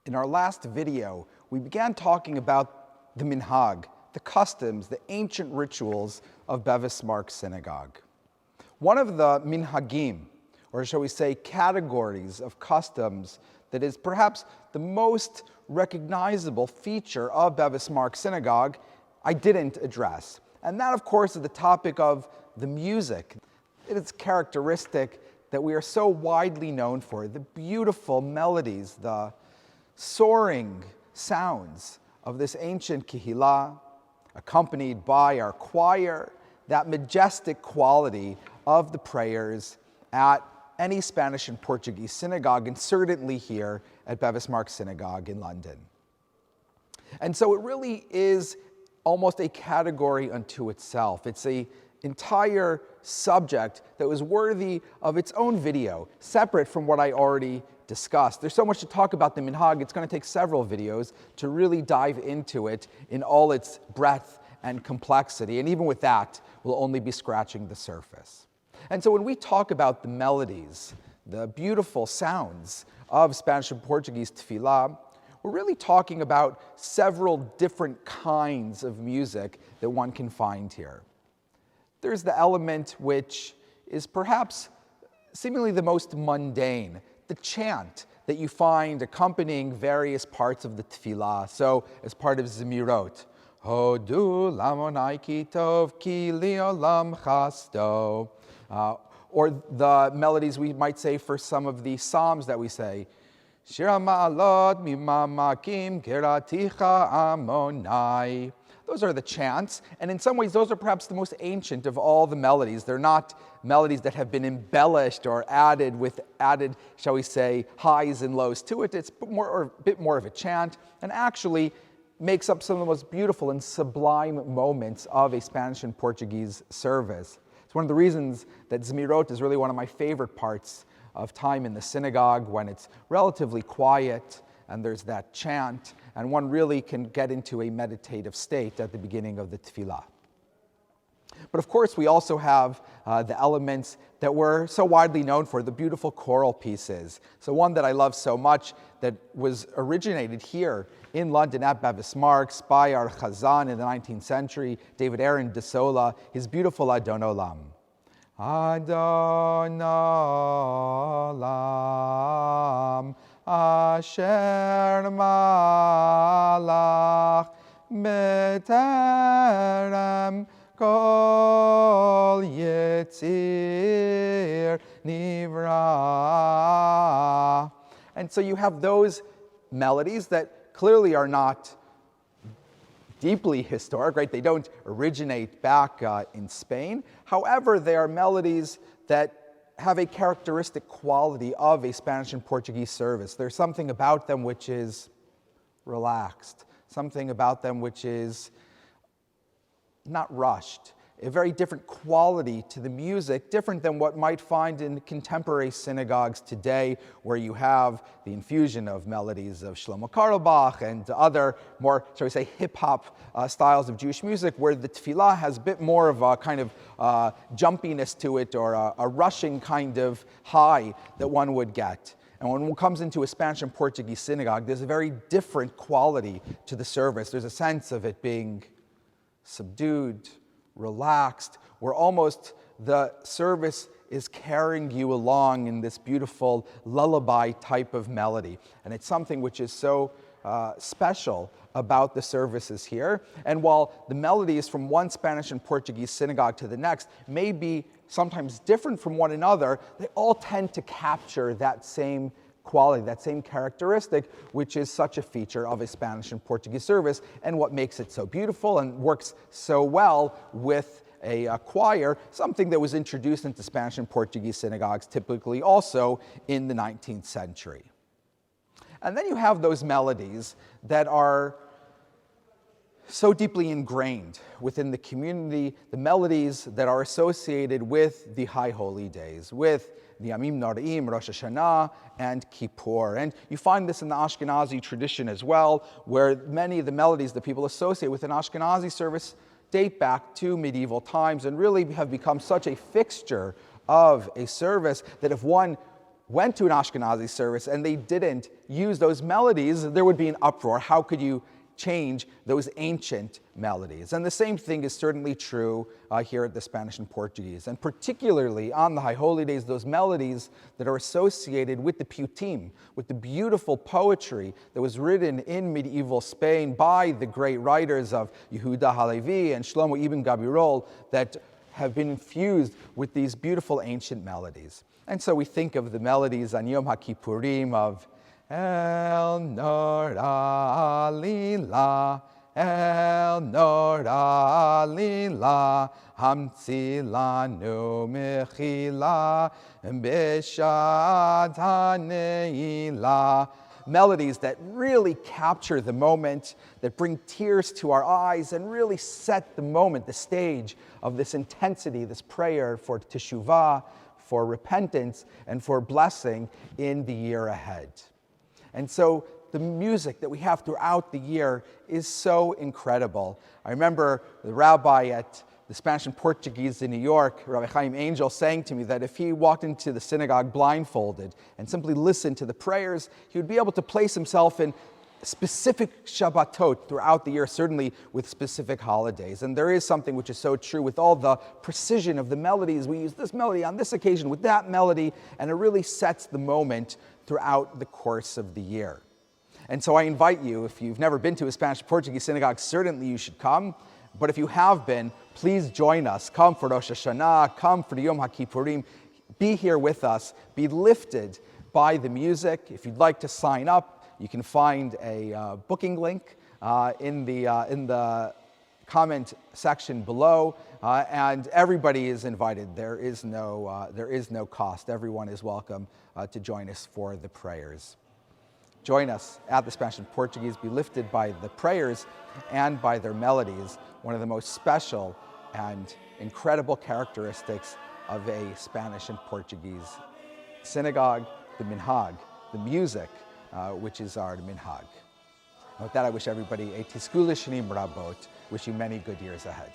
In our last video, we began talking about the minhag, the customs, the ancient rituals of Bevis Marks Synagogue. One of the minhagim, or shall we say categories of customs, that is perhaps the most recognizable feature of Bevis Marks Synagogue, I didn't address. And that, of course, is the topic of the music. It is characteristic that we are so widely known for, the beautiful melodies, the soaring sounds of this ancient kihila, accompanied by our choir, that majestic quality of the prayers at any Spanish and Portuguese synagogue, and certainly here at Bevis Marks Synagogue in London. And so it really is almost a category unto itself. It's an entire subject that was worthy of its own video, separate from what I already discussed. There's so much to talk about the minhag, it's going to take several videos to really dive into it in all its breadth and complexity. And even with that, we'll only be scratching the surface. And so when we talk about the melodies, the beautiful sounds of Spanish and Portuguese tefillah, we're really talking about several different kinds of music that one can find here. There's the element which is perhaps seemingly the most mundane, the chant that you find accompanying various parts of the tefillah. So as part of Zemirot, Hodu lamonai ki tov ki liolam chasto. Or the melodies we might say for some of the psalms that we say, Shir ma'alot mimamakim keraticha amonai. Those are the chants, and in some ways those are perhaps the most ancient of all the melodies. They're not melodies that have been embellished or added, shall we say, highs and lows to it. It's a bit more of a chant, and actually makes up some of the most beautiful and sublime moments of a Spanish and Portuguese service. It's one of the reasons that Zemirot is really one of my favorite parts of time in the synagogue, when it's relatively quiet and there's that chant, and one really can get into a meditative state at the beginning of the tefillah. But of course, we also have the elements that we're so widely known for, the beautiful choral pieces. So one that I love so much that was originated here in London at Bevis Marks by our Chazan in the 19th century, David Aaron de Sola, his beautiful Adon Olam. Adon Olam Asher malach beterem kol yitzir nivra. And so you have those melodies that clearly are not deeply historic, right? They don't originate back in Spain. However, they are melodies that have a characteristic quality of a Spanish and Portuguese service. There's something about them which is relaxed, something about them which is not rushed, a very different quality to the music, different than what might find in contemporary synagogues today, where you have the infusion of melodies of Shlomo Carlebach and other more, shall we say, hip-hop styles of Jewish music, where the tefillah has a bit more of a kind of jumpiness to it, or a rushing kind of high that one would get. And when one comes into a Spanish and Portuguese synagogue, there's a very different quality to the service. There's a sense of it being subdued, relaxed, where almost the service is carrying you along in this beautiful lullaby type of melody. And it's something which is so special about the services here. And while the melodies from one Spanish and Portuguese synagogue to the next may be sometimes different from one another, they all tend to capture that same quality, that same characteristic, which is such a feature of a Spanish and Portuguese service, and what makes it so beautiful and works so well with a choir, something that was introduced into Spanish and Portuguese synagogues typically also in the 19th century. And then you have those melodies that are so deeply ingrained within the community, the melodies that are associated with the High Holy Days, with the Yamim Noraim, Rosh Hashanah, and Kippur. And you find this in the Ashkenazi tradition as well, where many of the melodies that people associate with an Ashkenazi service date back to medieval times and really have become such a fixture of a service that if one went to an Ashkenazi service and they didn't use those melodies, there would be an uproar. How could you change those ancient melodies? And the same thing is certainly true here at the Spanish and Portuguese. And particularly on the High Holy Days, those melodies that are associated with the Piyutim, with the beautiful poetry that was written in medieval Spain by the great writers of Yehuda Halevi and Shlomo Ibn Gabirol, that have been infused with these beautiful ancient melodies. And so we think of the melodies on Yom HaKippurim of El Nor Alila, El Nor Alila, Hamtzi Lanu Mechila, B'Shat HaNeila. Melodies that really capture the moment, that bring tears to our eyes and really set the moment, the stage of this intensity, this prayer for teshuvah, for repentance, and for blessing in the year ahead. And so the music that we have throughout the year is so incredible. I remember the rabbi at the Spanish and Portuguese in New York, Rabbi Chaim Angel, saying to me that if he walked into the synagogue blindfolded and simply listened to the prayers, he would be able to place himself in specific Shabbatot throughout the year, certainly with specific holidays. And there is something which is so true with all the precision of the melodies. We use this melody on this occasion with that melody, and it really sets the moment throughout the course of the year. And so I invite you, if you've never been to a Spanish Portuguese synagogue, certainly you should come. But if you have been, please join us. Come for Rosh Hashanah, come for the Yom HaKippurim. Be here with us. Be lifted by the music. If you'd like to sign up, you can find a booking link in the comment section below, and everybody is invited. There is no cost. Everyone is welcome to join us for the prayers. Join us at the Spanish and Portuguese. Be lifted by the prayers and by their melodies, one of the most special and incredible characteristics of a Spanish and Portuguese synagogue, the minhag, the music, which is our minhag. And with that, I wish everybody a tiskul shanim rabot, wish you many good years ahead.